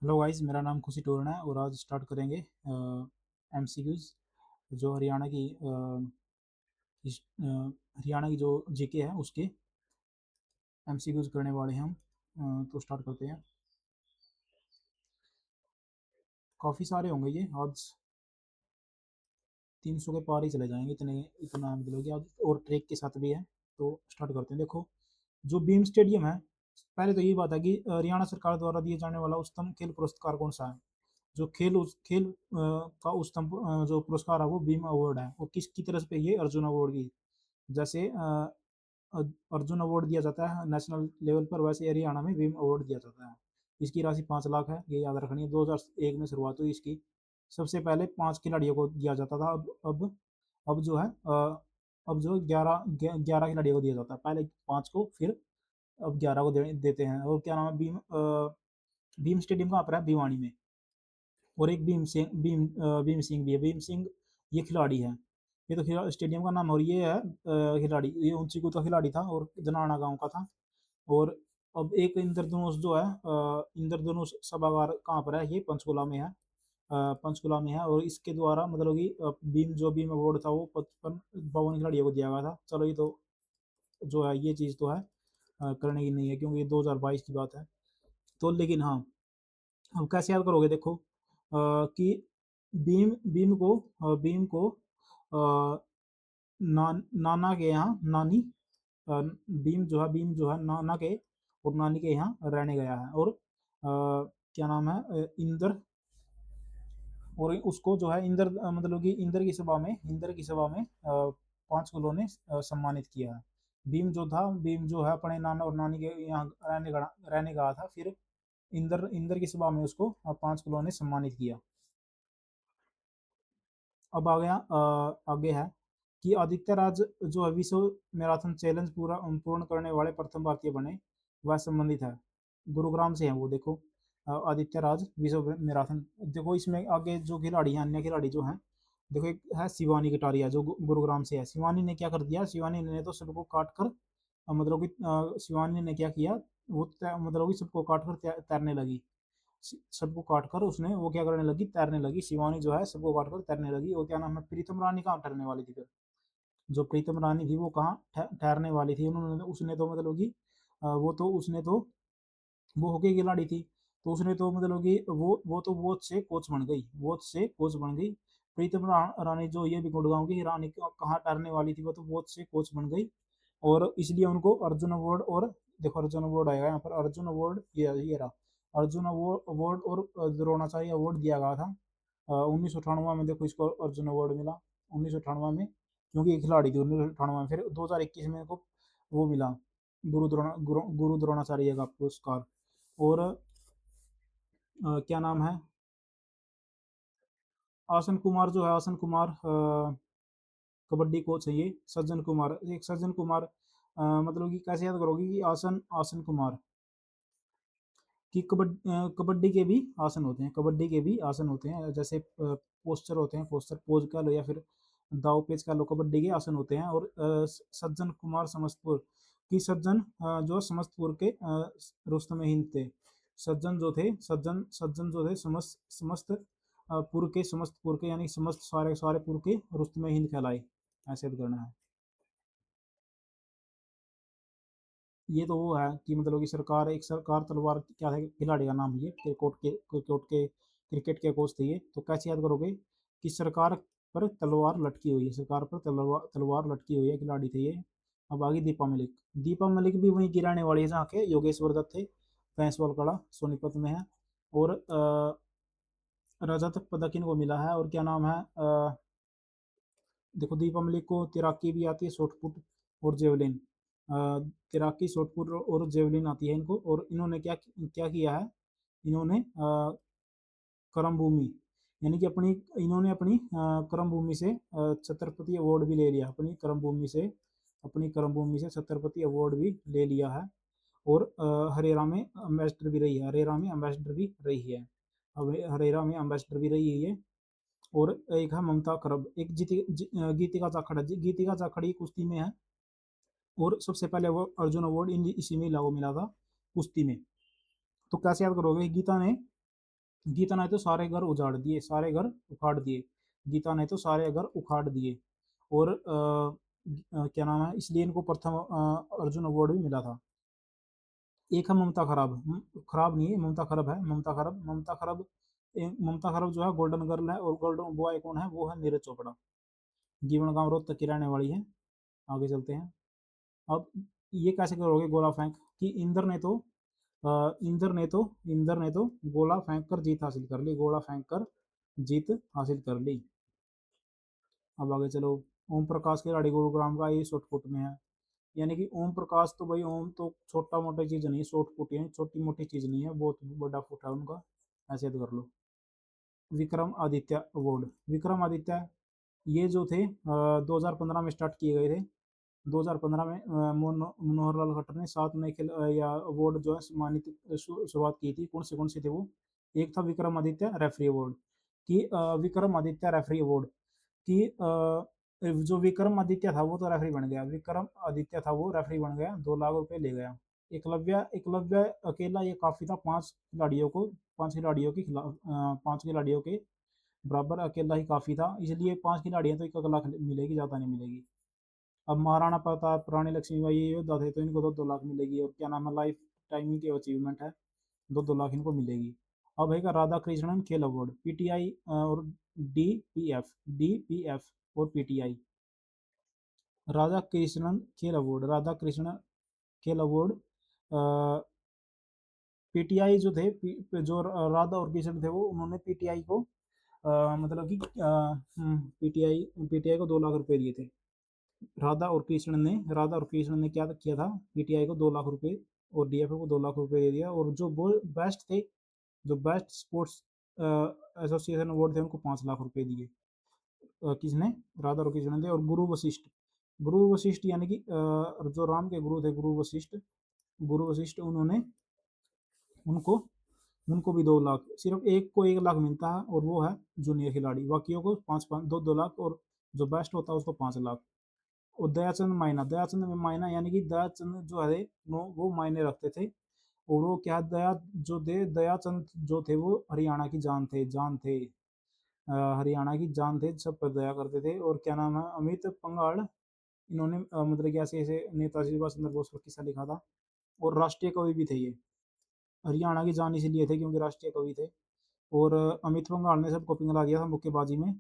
Hello guys, मेरा नाम खुशी टोरन है और आज स्टार्ट करेंगे एमसीक्यूज जो हरियाणा की जो जीके है उसके एमसीक्यूज करने वाले हैं हम। तो स्टार्ट करते हैं। काफ़ी सारे होंगे ये, आज 300 के पार ही चले जाएंगे, इतना मतलब कि आज और ट्रैक के साथ भी है। तो स्टार्ट करते हैं। देखो, जो बीम स्टेडियम है, पहले तो यही बात है कि हरियाणा सरकार द्वारा दिए जाने वाला उच्चतम खेल पुरस्कार कौन सा है। जो खेल का उच्चतम जो पुरस्कार है वो बीम अवार्ड है। वो किसकी तरफ पे, ये अर्जुन अवार्ड की। जैसे अर्जुन अवार्ड दिया जाता है नेशनल लेवल पर, वैसे हरियाणा में भीम अवार्ड दिया जाता है। इसकी राशि 5 लाख है, ये याद रखनी है। 2001 में शुरुआत हुई इसकी। सबसे पहले 5 खिलाड़ियों को दिया जाता था। अब जो है अब जो 11 खिलाड़ियों को दिया जाता है। पहले 5 को, फिर अब 11 को देते हैं। और क्या नाम है, भीम स्टेडियम कहाँ पर है? भिवानी में। और एक भीम सिंह भी है। भीम सिंह ये खिलाड़ी है। ये तो स्टेडियम का नाम, और ये है खिलाड़ी, ये ऊंची का खिलाड़ी था और जनाना गांव का था। और अब एक इंद्रधनुष जो है, इंद्रधनुष सभागार कहाँ पर है? ये पंचकुला में है। पंचकुला में है। और इसके द्वारा मतलब कि भीम अवार्ड था वो 55 खिलाड़ियों को दिया गया था। चलो, ये तो जो है ये चीज़ तो है करने की नहीं है, क्योंकि ये 2022 की बात है। तो लेकिन हाँ, अब कैसे याद करोगे? देखो कि भीम को नाना के यहाँ नानी, भीम जो है नाना के और नानी के यहाँ रहने गया है। और क्या नाम है, इंद्र, और उसको जो है मतलब कि इंद्र की सभा में 5 कुलों ने सम्मानित किया है। भीम जो है अपने नाना और नानी के यहाँ रहने गया था। फिर इंद्र की सभा में उसको 5 कुलों ने सम्मानित किया। अब आ गया आगे है कि आदित्य राज जो है विश्व मैराथन चैलेंज पूर्ण करने वाले प्रथम भारतीय बने, वह संबंधित है। गुरुग्राम से है वो। देखो, आदित्य राज विश्व मैराथन। देखो, इसमें आगे जो खिलाड़ी हैं, अन्य खिलाड़ी जो हैं, देखो एक है शिवानी कटारिया जो गुरुग्राम से है। शिवानी ने क्या कर दिया? शिवानी ने तो सबको काट कर मतलब कि शिवानी ने क्या किया? वो मतलब कि सबको काट कर तैरने लगी। सबको काट कर उसने वो क्या करने लगी? तैरने लगी। शिवानी जो है सबको काट कर तैरने लगी। और क्या नाम है, प्रीतम रानी कहाँ ठहरने वाली थी फिर? जो प्रीतम रानी थी वो कहाँ ठहरने वाली थी? उन्होंने उसने तो मतलब कि उसने तो वो हॉकी खिलाड़ी थी। तो उसने तो मतलब कि वो तो वोच से कोच बन गई। प्रीतम रानी जो ये भी गुड़गांव की रानी कहाँ ठहरने वाली थी? वो तो वोच से कोच बन गई। और इसलिए उनको अर्जुन अवार्ड और, देखो अर्जुन अवार्ड आएगा यहाँ पर। अर्जुन अवार्ड ये रहा। अर्जुन अवार्ड और द्रोणाचार्य अवार्ड दिया गया था 1998 में। देखो, इसको अर्जुन अवार्ड मिला 1998 में, क्योंकि एक खिलाड़ी थी 1998 में। फिर 2021 में इनको वो मिला, गुरु द्रोणाचार्य का पुरस्कार। और क्या नाम है, आसन कुमार जो है, आसन कुमार कबड्डी कोच है ये। सज्जन कुमार, एक सज्जन कुमार मतलब कि कैसे याद करोगे कि आसन आसन कुमार कि कबड्डी के भी आसन होते हैं। कबड्डी के भी आसन होते हैं, जैसे पोस्चर होते हैं, पोस्चर पोज का लो या फिर दाव पेच का लो, कबड्डी के आसन होते हैं। और सज्जन कुमार समस्तपुर की सज्जन जो समस्तपुर के रुस्तम हिंद थे। सज्जन जो थे समस्तपुर के यानी समस्त सारे सारे पुर के रुस्तम हिंद कहलाए। ऐसे भी करना है। ये तो वो है कि मतलब कि सरकार तलवार क्या है, खिलाड़ी का नाम है ये। क्रिकेट के कोच थे ये। तो कैसे याद करोगे कि सरकार पर तलवार लटकी हुई है? सरकार पर तलवार लटकी हुई है, खिलाड़ी थे ये। अब आगे दीपा मलिक। दीपा मलिक भी वहीं की रहने वाली है जहाँ के योगेश्वर दत्त थे। भैंसवाल कड़ा सोनीपत में है। और रजत पदक इनको मिला है। और क्या नाम है, देखो दीपा मलिक को तैराकी भी आती है, शॉटपुट और जेवलिन। तैराकी, शॉटपुट और जेवलिन आती है इनको। और इन्होंने क्या क्या किया है? इन्होंने करम भूमि, यानी कि करम भूमि से छत्रपति अवार्ड भी ले लिया। अपनी करम भूमि से छत्रपति अवार्ड भी ले लिया है। और हरेरा में एम्बेसडर भी रही है। हरेरा में एम्बेसडर भी रही है ये। और एक है ममता करब। एक गीतिका जाखड़ है। गीतिका जाखड़ ये कुश्ती में है। और सबसे पहले वो अर्जुन अवार्ड इसी में लागू मिला था, कुश्ती में। तो कैसे याद करोगे? गीता ने गीता ने तो सारे घर उजाड़ दिए, सारे घर उखाड़ दिए। गीता ने तो सारे घर उखाड़ दिए। और क्या नाम है, इसलिए इनको प्रथम अर्जुन अवार्ड भी मिला था। एक है ममता खराब, खराब नहीं है, ममता खराब है, ममता खराब, ममता खराब। ममता खराब जो है गोल्डन गर्ल है, और गोल्डन बॉय कौन है, वो है नीरज चोपड़ा। जीवन गांव रोहतक की रहने वाली है। आगे चलते हैं। अब ये कैसे करोगे गोला फेंक, कि इंद्र ने तो गोला फेंक कर जीत हासिल कर ली, गोला फेंक कर जीत हासिल कर ली। अब आगे चलो। ओम प्रकाश खिलाड़ी गुरुग्राम का, ये शॉर्टपुट में है। यानी कि ओम प्रकाश तो भाई, ओम तो छोटा मोटा चीज नहीं है, शॉर्टपुट है, छोटी मोटी चीज नहीं है, बहुत बड़ा फुट है उनका। ऐसे याद कर लो। विक्रम आदित्य अवार्ड, विक्रम आदित्य ये जो थे 2015 में स्टार्ट किए गए थे। 2015 में मनोहर लाल खट्टर ने 7 नए खेल या अवार्ड जो है सम्मानित शुरुआत की थी। कौन से थे वो? एक था विक्रम आदित्य रेफरी अवार्ड, कि विक्रम आदित्य रेफरी अवार्ड, कि जो विक्रम आदित्य था वो तो रेफरी बन गया, विक्रम आदित्य था वो रेफरी बन गया, 2 लाख रुपए ले गया। एकलव्य एकलव्य अकेला ये काफी था, 5 खिलाड़ियों को, 5 खिलाड़ियों के खिलाफ, 5 खिलाड़ियों के बराबर अकेला ही काफी था, इसलिए 5 खिलाड़ी हैं तो 1 लाख मिलेगी, ज्यादा नहीं मिलेगी। अब महाराणा प्रताप, रानी लक्ष्मीबाई ये योद्धा थे, तो इनको 2-2 लाख मिलेगी। और क्या नाम है, लाइफ टाइमिंग की अचीवमेंट है, 2-2 लाख इनको मिलेगी। अब है राधा कृष्णन खेल अवार्ड, पीटीआई और डीपीएफ और पीटीआई। राधा कृष्णन खेल अवार्ड, राधा कृष्ण खेल अवार्ड, पीटीआई जो थे, जो राधा और कृष्ण थे, वो उन्होंने पीटीआई को मतलब कि पीटीआई पीटीआई को 2 लाख रुपए दिए थे। राधा और कृष्ण ने क्या किया था, पीटीआई को 2 लाख रुपए और डीएफए को 2 लाख रुपए दे दिया। और जो बेस्ट थे, जो बेस्ट स्पोर्ट्स एसोसिएशन अवार्ड थे, उनको 5 लाख रुपए दिए। किसने? राधा और कृष्ण थे। और गुरु वशिष्ठ यानी कि जो राम के गुरु थे, गुरु वशिष्ठ, उन्होंने उनको उनको भी 2 लाख, सिर्फ एक को 1 लाख मिलता है, और वो है जूनियर खिलाड़ी, बाकियों को 5-5, 2-2 लाख, और जो बेस्ट होता है उसको 5 लाख। और दयाचंद मायना यानी कि दयाचंद जो है वो मायने रखते थे। और वो क्या, दयाचंद जो थे वो हरियाणा की जान थे, हरियाणा की जान थे, सब पर दया करते थे। और क्या नाम है, अमित पंघाल, इन्होंने मतलब कि ऐसे ऐसे नेताजी सुभाष चंद्र बोस पर किस्सा लिखा था। और राष्ट्रीय कवि भी थे ये, हरियाणा की जान इसीलिए थे क्योंकि राष्ट्रीय कवि थे। और अमित पंघाल ने सबको पिघला दिया था मुक्केबाजी में।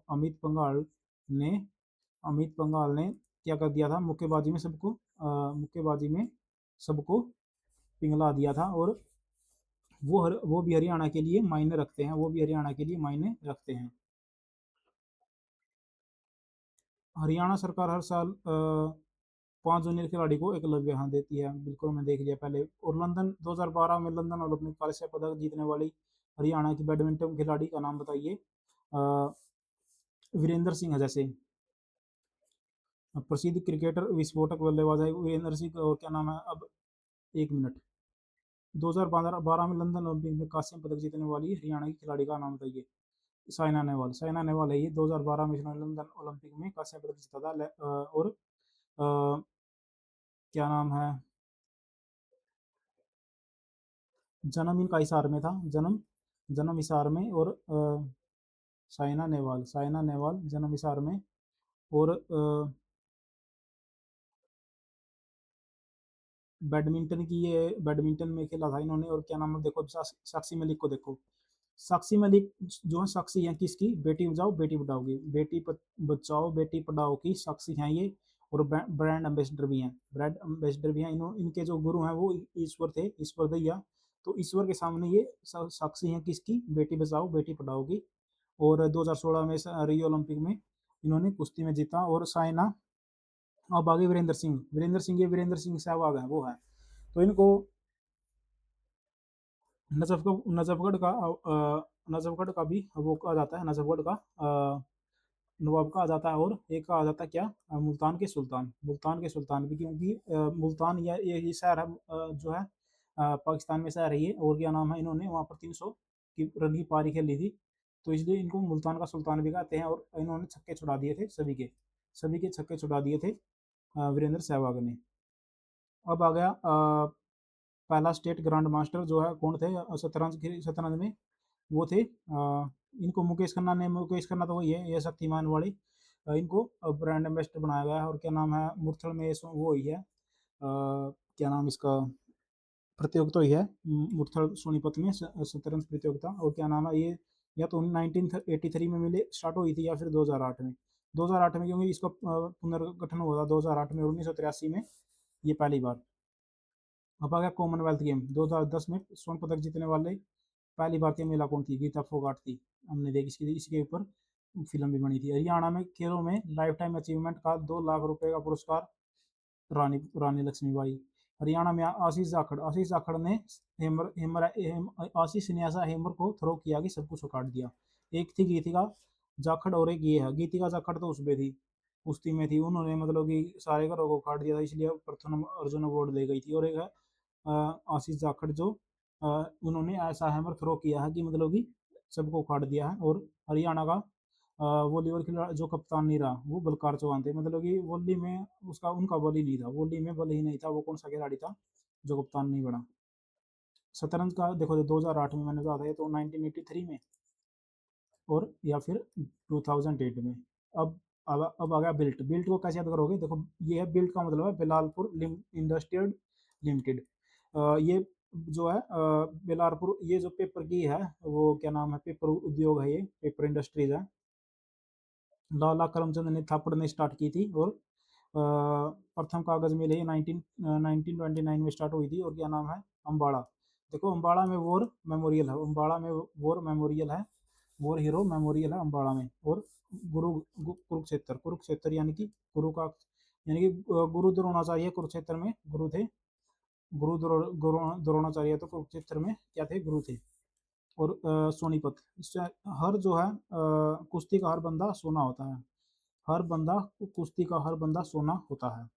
अमित पंघाल ने अमित पंघाल ने क्या कर दिया था, मुक्केबाजी में सबको पिघला दिया था। और वो भी हरियाणा के लिए मायने रखते हैं, वो भी हरियाणा के लिए मायने रखते हैं। हरियाणा सरकार हर साल 5 जूनियर खिलाड़ी को एकलव्य हाँ देती है, बिल्कुल मैंने देख लिया पहले। और लंदन 2012 में लंदन ओलंपिक कांस्य पदक जीतने वाली हरियाणा की बैडमिंटन खिलाड़ी का नाम बताइए। वीरेंद्र सिंह है जैसे, प्रसिद्ध क्रिकेटर विस्फोटक बल्लेबाज है वीरेंद्र सिंह। और क्या नाम है, अब 1 मिनट, 2012 में लंदन ओलंपिक में कांस्य पदक जीतने वाली हरियाणा की खिलाड़ी का नाम बताइए। साइना नेहवाल है ये, 2012 में इसने लंदन ओलंपिक में कांस्य पदक जीता था। और अ, क्या नाम है, जन्म इनका हिसार में था, जन्म हिसार में। और साइना नेहवाल जन्म हिसार में। और बैडमिंटन में खेला था इन्होंने। और क्या नाम है, देखो साक्षी मलिक को देखो, साक्षी मलिक जो है, साक्षी है किसकी, बेटी बचाओ बेटी पढ़ाओ की, बचाओ बेटी पढ़ाओ की साक्षी हैं ये। और ब्रांड एम्बेसडर भी हैं, इनके जो गुरु हैं वो ईश्वर थे, ईश्वर दैया। तो ईश्वर के सामने ये साक्षी हैं किसकी, बेटी बचाओ बेटी पढ़ाओ की। और 2016 में रियो ओलंपिक में इन्होंने कुश्ती में जीता। और साइना, अब आगे वीरेंद्र सिंह सहवाग है, वो है। तो इनको नजफगढ़ का भी वो कहा जाता है, नजफगढ़ का नवाब कहा जाता है। और एक कहा जाता है क्या, मुल्तान के सुल्तान भी, क्योंकि मुल्तान ये शहर है, जो है पाकिस्तान में शहर है ये। और क्या नाम है, इन्होंने वहाँ पर 300 की रन की पारी खेली थी, तो इसलिए इनको मुल्तान का सुल्तान भी कहते हैं। और इन्होंने छक्के छुड़ा दिए थे, सभी के छक्के छुड़ा दिए थे वीरेंद्र सहवाग ने। अब आ गया पहला स्टेट ग्रांड मास्टर जो है कौन थे शतरंज में, वो थे इनको मुकेश खन्ना तो वही है, ये शक्तिमान वाली। इनको ब्रांड एम्बेसडर बनाया गया है। और क्या नाम है, मुरथल में वो ही है, क्या नाम इसका, प्रतियोगिता ही है, मुरथल सोनीपत में शतरंज प्रतियोगिता। और क्या नाम है ये, या तो 1983 में मिले स्टार्ट हुई थी, या फिर 2008 में, 2008 में, क्योंकि इसका पुनर्गठन हुआ था 2008 में, और 1983 में ये पहली बार। अब आ गया कॉमनवेल्थ गेम 2010 में, स्वर्ण पदक जीतने वाले पहली भारतीय महिला कौन थी? गीता फोगाट थी। हमने देखी, इसके ऊपर फिल्म भी बनी थी। हरियाणा में खेलों में लाइफ टाइम अचीवमेंट का 2 लाख रुपए का पुरस्कार रानी रानी लक्ष्मीबाई। हरियाणा में आशीष जाखड़ ने आशीष ने ऐसा हेमर को थ्रो किया कि सब कुछ उखाड़ दिया। एक थी गीतिका जाखड़ और एक ये है, गीतिका जाखड़ तो उसमें थी, कुश्ती में थी, उन्होंने मतलब कि सारे घरों को उखाड़ दिया था, इसलिए प्रथम अर्जुन अवार्ड ले गई थी। और एक है आशीष जाखड़, जो उन्होंने ऐसा हैमर थ्रो किया है कि मतलब कि सबको उखाड़ दिया है। और हरियाणा का वॉलीबॉल खिलाड़ी जो कप्तान नहीं रहा, वो बलकार चौहान थे। मतलब कि वॉली में उसका उनका बल ही नहीं था, वॉली में बल ही नहीं था। वो कौन सा खिलाड़ी था जो कप्तान नहीं बना? शतरंज का देखो, 2008 में मैंने बताया, तो 1983 में, और या फिर 2008 में। अब आ गया बिल्ट। बिल्ट को कैसे याद करोगे? देखो, ये है बिल्ट का मतलब है बिलालपुर इंडस्ट्रियल लिमिटेड। ये जो है बिलालपुर, ये जो पेपर की है, वो क्या नाम है, पेपर उद्योग है, ये पेपर इंडस्ट्रीज है। लाला करमचंद ने थापड़ ने स्टार्ट की थी। और प्रथम कागज मिल है 1929 में स्टार्ट हुई थी। और क्या नाम है, अम्बाड़ा। देखो, अम्बाड़ा में वॉर मेमोरियल है, अम्बाड़ा में वॉर मेमोरियल है, वॉर हीरो मेमोरियल है अम्बाड़ा में। और कुरुक्षेत्र, कुरुक्षेत्र यानी कि गुरु का, यानी कि गुरु द्रोणाचार्य कुरुक्षेत्र में गुरु थे। द्रोणाचार्य तो कुरुक्षेत्र में क्या थे? गुरु थे। और सोनीपत, हर जो है कुश्ती का हर बंदा सोना होता है, हर बंदा, कुश्ती का हर बंदा सोना होता है।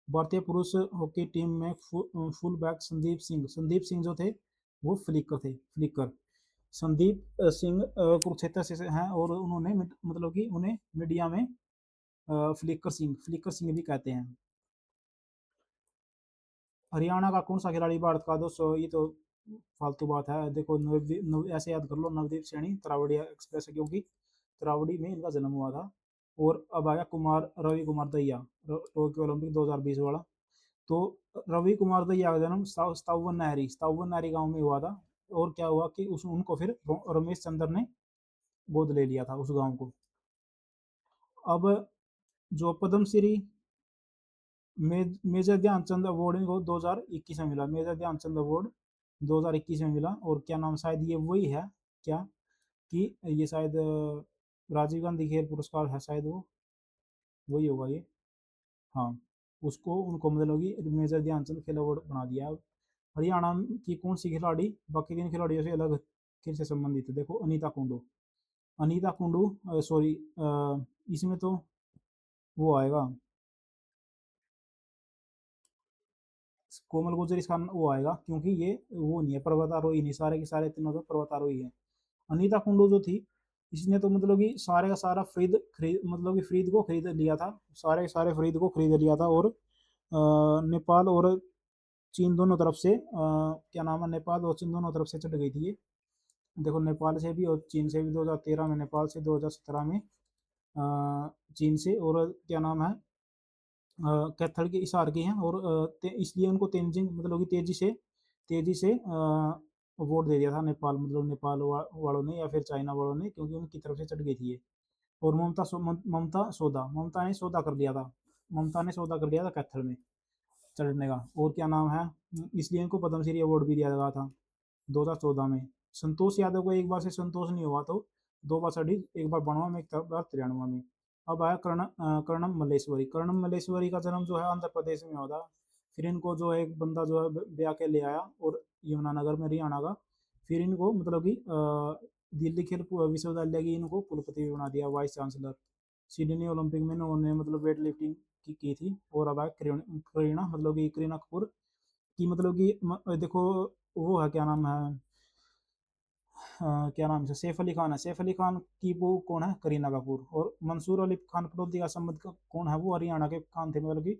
भारतीय पुरुष हॉकी टीम में फुल बैक संदीप सिंह जो थे, वो फ्लिकर थे, फ्लिकर। संदीप सिंह कुरुक्षेत्र से हैं, और उन्होंने मतलब कि उन्हें मीडिया में फ्लिकर सिंह भी कहते हैं। हरियाणा का कौन सा खिलाड़ी भारत का 200, ये तो फालतू बात है। देखो, ऐसे याद कर लो, नवदीप सैनी त्रावड़ी एक्सप्रेस है, क्योंकि त्रावड़ी में इनका जन्म हुआ था। और अब आया रवि कुमार दहिया, टोक्यो ओलंपिक 2020 वाला। तो रवि कुमार दहिया का जन्म सतावन नहरी गांव में हुआ था। और क्या हुआ कि उस उनको फिर रमेश चंद्र ने गोद ले लिया था उस गांव को। अब जो पद्मश्री मेजर ध्यानचंद अवार्ड इनको 2021 में मिला, मेजर ध्यानचंद अवार्ड 2021 में मिला। और क्या नाम, शायद ये वही है क्या, कि ये शायद राजीव गांधी खेल पुरस्कार है, शायद वो वही होगा ये। हाँ, उसको उनको मतलब कि मेजर ध्यानचंद खेल अवार्ड बना दिया। अब हरियाणा की कौन सी खिलाड़ी बाकी 3 खिलाड़ियों से अलग खेल से संबंधित है? देखो, अनीता कुंडू सॉरी, इसमें तो वो आएगा, कोमल गुजर इसका वो आएगा, क्योंकि ये वो नहीं है, पर्वतारोही नहीं, सारे के सारे तीनों तो पर्वतारोही है। अनीता कुंडू जो थी, इसने तो मतलब कि सारे का सारा खरीद मतलब कि फ्रीद को खरीद लिया था, सारे के सारे फ्रीद को खरीद लिया था। और नेपाल और चीन दोनों तरफ से क्या नाम है, नेपाल और चीन दोनों तरफ से चढ़ गई थी ये। देखो, नेपाल से भी और चीन से भी, 2013 में नेपाल से, 2017 में चीन से। और क्या नाम है, कैथल के इशार की हैं। और इसलिए उनको तेंजिंग मतलब कि तेजी से वोट दे दिया था नेपाल, मतलब नेपाल वालों ने या फिर चाइना वालों ने, क्योंकि उनकी तरफ से चढ़ गई थी ये। और ममता ने सौदा कर लिया था, ममता ने सौदा कर लिया था कैथल में चढ़ने का। और क्या नाम है, इसलिए इनको पद्मश्री अवार्ड भी दिया गया था 2014 में। संतोष यादव को एक बार से संतोष नहीं हुआ, तो 2 बार चढ़ी, एक बार बनवा में, एक बार 93 में। अब आया कर्णम मल्लेश्वरी का जन्म जो है आंध्र प्रदेश में हुआ था। फिर इनको जो है एक बंदा जो है ब्याह के ले आया, और यमुनानगर में, हरियाणा का। फिर इनको मतलब कि दिल्ली खेल विश्वविद्यालय की इनको कुलपति भी बना दिया, वाइस चांसलर। सिडनी ओलंपिक में इन्होंने मतलब वेट लिफ्टिंग की थी। और अब आया करीना मतलब कि करीना कपूर की, मतलब कि देखो, वो है क्या नाम है, क्या नाम है, सैफ अली खान है, सैफ अली खान की वो कौन है? करीना कपूर। और मंसूर अली खान पटौदी का संबंध कौन है? वो हरियाणा के खान थे, मतलब कि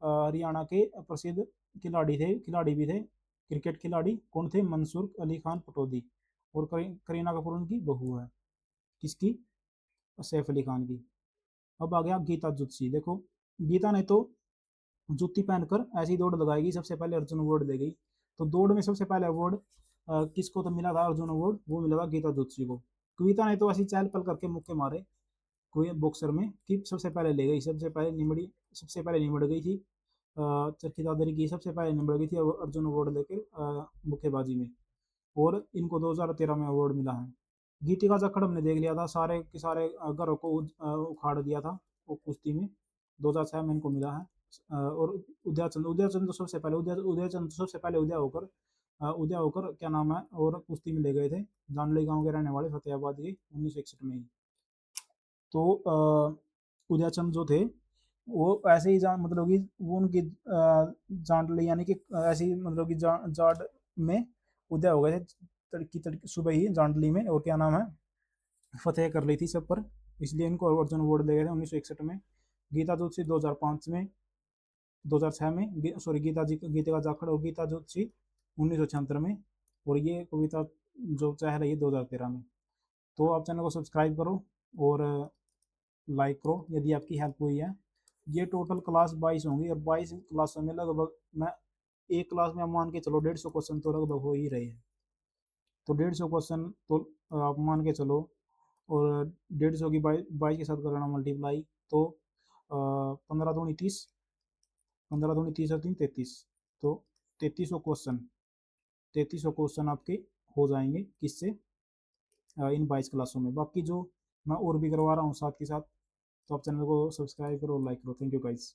हरियाणा के प्रसिद्ध खिलाड़ी भी थे, क्रिकेट खिलाड़ी कौन थे? मंसूर अली खान पटौदी। और करीना कपूर उनकी बहू है। किसकी? सैफ अली खान की। अब आ गया गीता जुत्सी। देखो, गीता ने तो जूती पहनकर ऐसी दौड़ लगाएगी, सबसे पहले अर्जुन अवार्ड दे गई। तो दौड़ में सबसे पहले अवार्ड किसको तो मिला था? अर्जुन अवार्ड वो मिला था गीता जुत्सी को। गीता ने तो ऐसी चहल पहल करके मुक्के मारे कोई बॉक्सर में कि सबसे पहले ले गई, सबसे पहले निमड़ गई थी। चरखी दादरी की सबसे पहले निमड़ गई थी अर्जुन अवार्ड लेकर मुक्केबाजी में। और इनको 2013 में अवार्ड मिला है। गीतिका जाखड़ हमने देख लिया था, सारे के सारे घरों को उखाड़ दिया था वो कुश्ती में। 2006 में इनको मिला है। और उदयचंद तो सबसे पहले उदयचंद तो सबसे पहले उदय होकर क्या नाम है और कुश्ती में ले गए थे। जानले गांव के रहने वाले, फतेहाबाद के, 1961 में ही। तो उदयचंद जो थे वो ऐसे ही जान मतलब कि वो उनकी जान यानी कि ऐसी मतलब कि जाट में उदय हो गए थे तड़की तड़की सुबह ही जांडली में, और क्या नाम है फतेह कर ली थी सब पर। इसलिए इनको अर्जुन अवार्ड दे गए थे 1961 में। गीता जोशी 2005 में, 2006 में, सॉरी गीता जाखड़ और गीता जोशी 1976 में। और ये कविता जो चाह रही है 2013 में। तो आप चैनल को सब्सक्राइब करो और लाइक करो यदि आपकी हेल्प हुई है। ये टोटल क्लास 22 होंगी, और 22 क्लासों में लगभग मैं एक क्लास में आप मान के चलो 150 क्वेश्चन तो लगभग हो ही रहे हैं। तो 150 क्वेश्चन तो आप मान के चलो, और 150 की 22 के साथ करना मल्टीप्लाई, तो 15 दूनी 30, 15 दूनी 30 और 3 33, तो 3300 क्वेश्चन आपके हो जाएंगे किससे? इन 22 क्लासों में। बाकी जो मैं और भी करवा रहा हूँ साथ के साथ, तो आप चैनल को सब्सक्राइब करो और लाइक करो। Thank you guys.